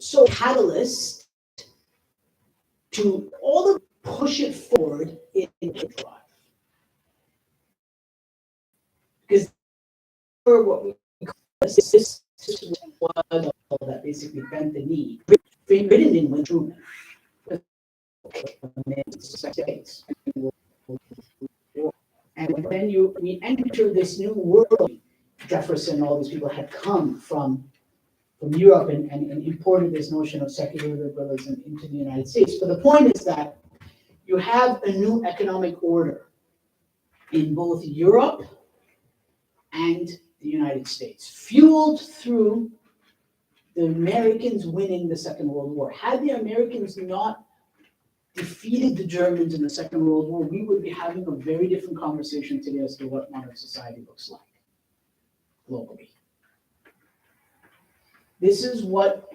so catalyst to all of push it forward in drive. Because for what we call this was that basically bent the knee, written in with Truman. And when we enter this new world, Jefferson, all these people had come from Europe and imported this notion of secular liberalism into the United States. But the point is that you have a new economic order in both Europe and the United States, fueled through the Americans winning the Second World War. Had the Americans not defeated the Germans in the Second World War, we would be having a very different conversation today as to what modern society looks like globally. This is what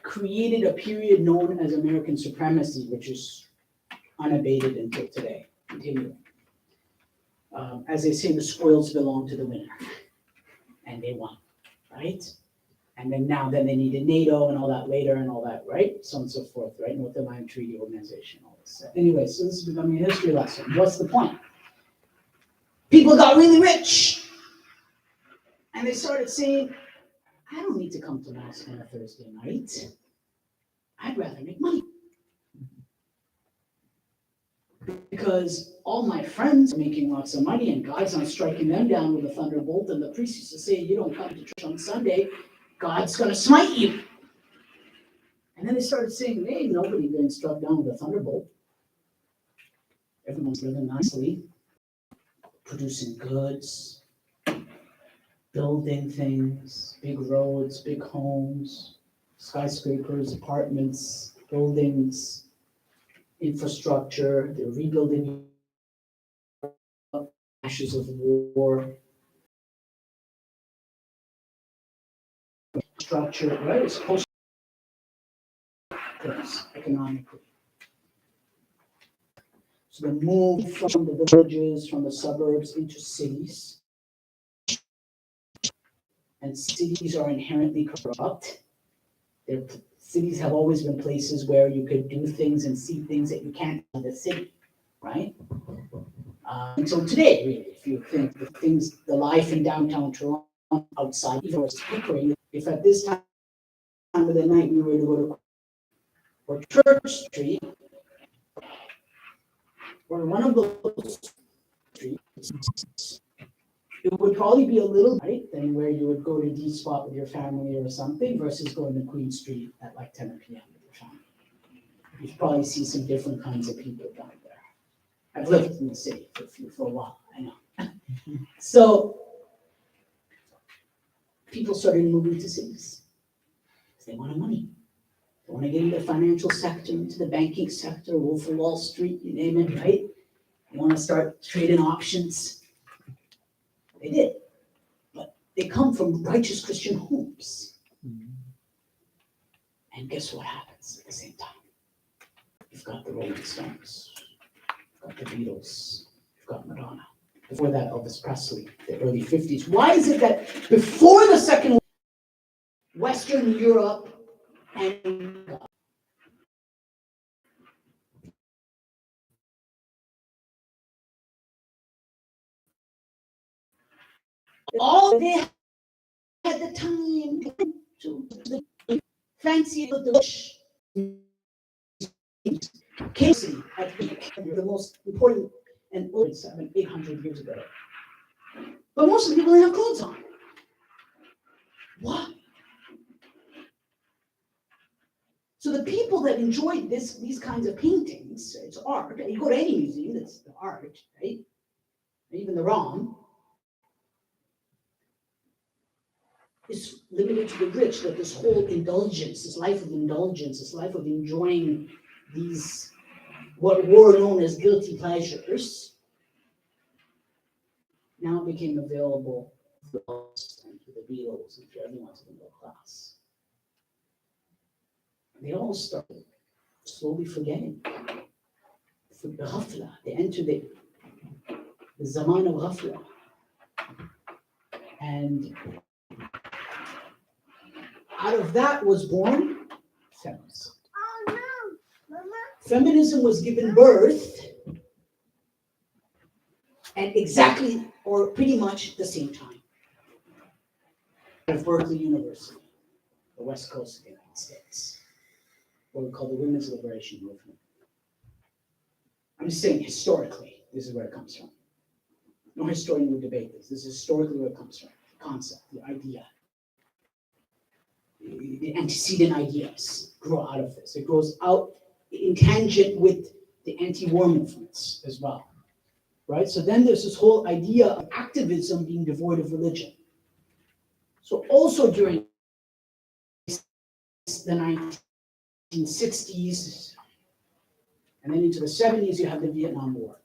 created a period known as American supremacy, which is unabated until today, continuing. As they say, the spoils belong to the winner, and they won, right? And then they needed NATO and all that later and all that, right? So on and so forth, right? North Atlantic Treaty Organization, all this. Anyway, so this is becoming a history lesson. What's the point? People got really rich, and they started saying, I don't need to come to Mass on a Thursday night. I'd rather make money. Because all my friends are making lots of money and God's not striking them down with a thunderbolt. And the priest used to say, you don't come to church on Sunday, God's going to smite you. And then they started saying, hey, nobody been struck down with a thunderbolt. Everyone's living nicely, producing goods, building things, big roads, big homes, skyscrapers, apartments, buildings, infrastructure. They're rebuilding ashes of war. Structure, right? It's post economically. So the move from the villages, from the suburbs into cities. And cities are inherently corrupt. Cities have always been places where you could do things and see things that you can't in the city, right? And so today, really, if you think the life in downtown Toronto, outside, even Pickering, if at this time of the night we were to go to or Church Street, or one of those streets, it would probably be a little right than where you would go to D Spot with your family or something versus going to Queen Street at like 10 p.m. with your family. You'd probably see some different kinds of people down there. I've lived in the city for a while, I know. So people started moving to cities because they wanted money. They want to get into the financial sector, into the banking sector, Wolf of Wall Street, you name it, right? They want to start trading options. They did. But they come from righteous Christian homes. And guess what happens at the same time? You've got the Rolling Stones. You've got the Beatles. You've got Madonna. Before that, Elvis Presley, the early 50s. Why is it that before the Second World War, Western Europe and all they had the time to fancy the Casey at the most important and old 700-800 years ago. But most of the people didn't have clothes on. Why? So the people that enjoyed these kinds of paintings, it's art. You go to any museum, that's the art, right? Even the ROM is limited to the rich. That this whole indulgence, this life of indulgence, this life of enjoying these what were known as guilty pleasures, now became available to us and to the Beatles and to everyone in the middle class. They all started slowly forgetting. For the ghafla, they entered the zaman of ghafla. And out of that was born feminism. Feminism was given birth at exactly or pretty much the same time at Berkeley University, the west coast of the United States, what we call the Women's Liberation Movement. I'm just saying historically, this is where it comes from. No historian would debate this. This is historically where it comes from. The concept, the idea. The antecedent ideas grow out of this. It grows out in tangent with the anti-war movements as well, right? So then there's this whole idea of activism being devoid of religion. So also during the 1960s and then into the 70s, you have the Vietnam War.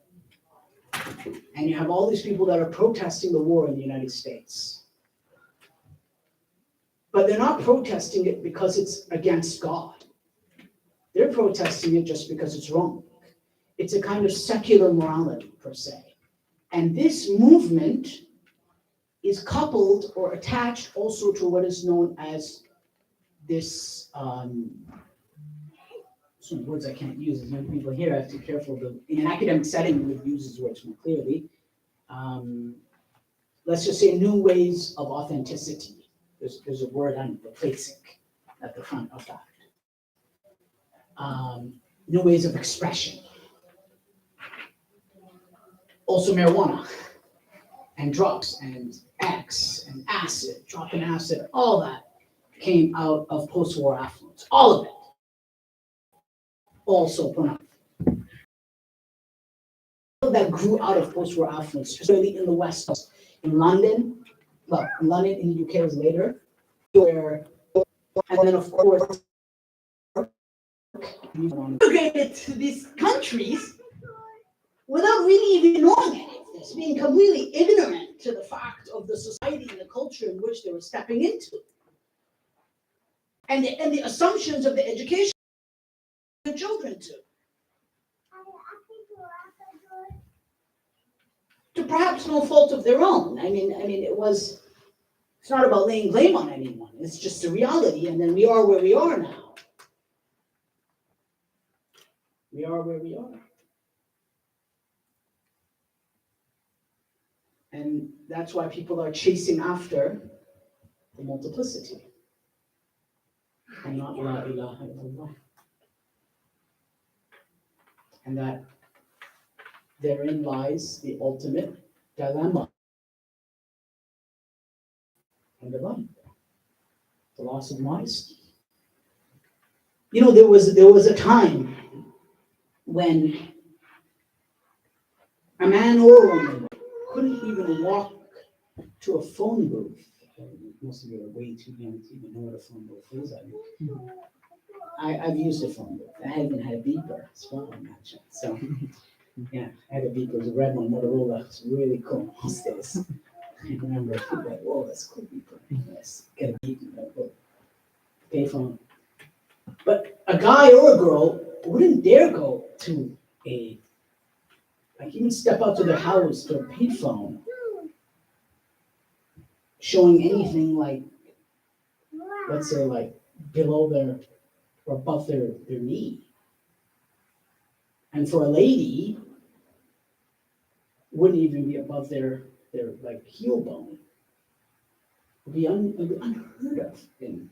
And you have all these people that are protesting the war in the United States. But they're not protesting it because it's against God. They're protesting it just because it's wrong. It's a kind of secular morality, per se. And this movement is coupled or attached also to what is known as this, some words I can't use, as young people here, I have to be careful. In an academic setting, we would use these words more clearly. Let's just say new ways of authenticity. There's a word I'm replacing at the front of that. New ways of expression. Also marijuana and drugs and X and acid, dropping acid, all that came out of post-war affluence. All of it. Also pornography. All of that grew out of post-war affluence, especially in the West. In London, in the UK was later, where, and then of course, immigrated to these countries without really even knowing any of this, being completely ignorant to the fact of the society and the culture in which they were stepping into. And the assumptions of the education of the children to perhaps no fault of their own. I mean, it's not about laying blame on anyone. It's just a reality, and then we are where we are now. We are where we are. And that's why people are chasing after the multiplicity and not La ilaha illallah. And that therein lies the ultimate dilemma and the life, the loss of modesty. You know, there was a time when a man or a woman couldn't even walk to a phone booth. Most of you are way too young to even know what a phone booth is. I've used a phone booth. I even had a beeper as well, imagine. So, yeah, I had a beeper. It was a red one, Motorola. It's really cool those days. I remember people like, whoa, that's a cool beeper. Yes, get a beeper. Payphone. But a guy or a girl wouldn't dare go to even step out to their house to a payphone showing anything like, let's say, like below their or above their knee. And for a lady, wouldn't even be above their like heel bone. It would be unheard of in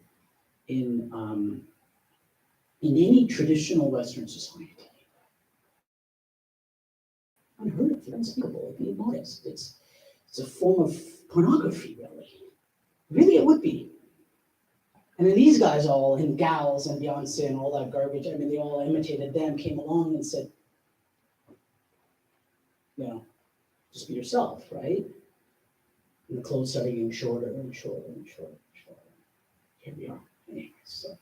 any traditional Western society. Unheard of, unspeakable, it'd be immodest. It's a form of pornography, really. Really, it would be. And then these guys all, and gals and Beyonce and all that garbage, they all imitated them, came along and said, just be yourself, right? And the clothes started getting shorter and shorter and shorter and shorter. Here we are. Anyway, so.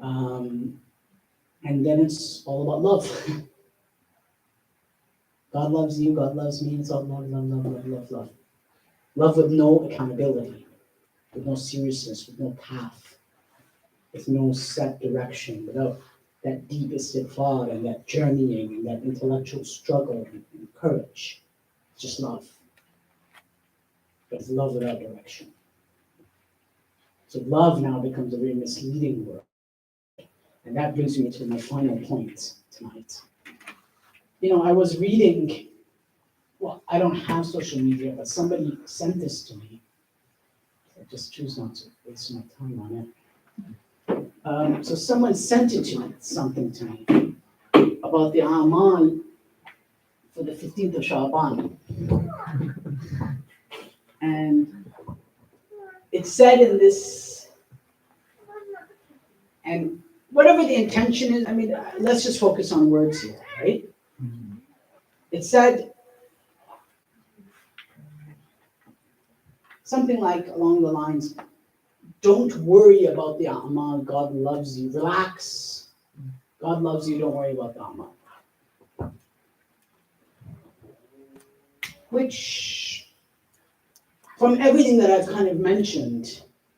And then it's all about love. God loves you, God loves me, it's all love, love, love, love, love, love. Love with no accountability, with no seriousness, with no path, with no set direction, without that deepest thought and that journeying and that intellectual struggle and courage. It's just love. But it's love without direction. So love now becomes a very misleading word. And that brings me to my final point tonight. I was reading, well, I don't have social media, but somebody sent this to me. I just choose not to waste my time on it. So someone sent something to me about the Amal for the 15th of Sha'ban. And it said in this, and whatever the intention is, let's just focus on words here, right? It said something like along the lines, don't worry about the Amal, God loves you. Relax. God loves you, don't worry about the Amal. Which, from everything that I've kind of mentioned,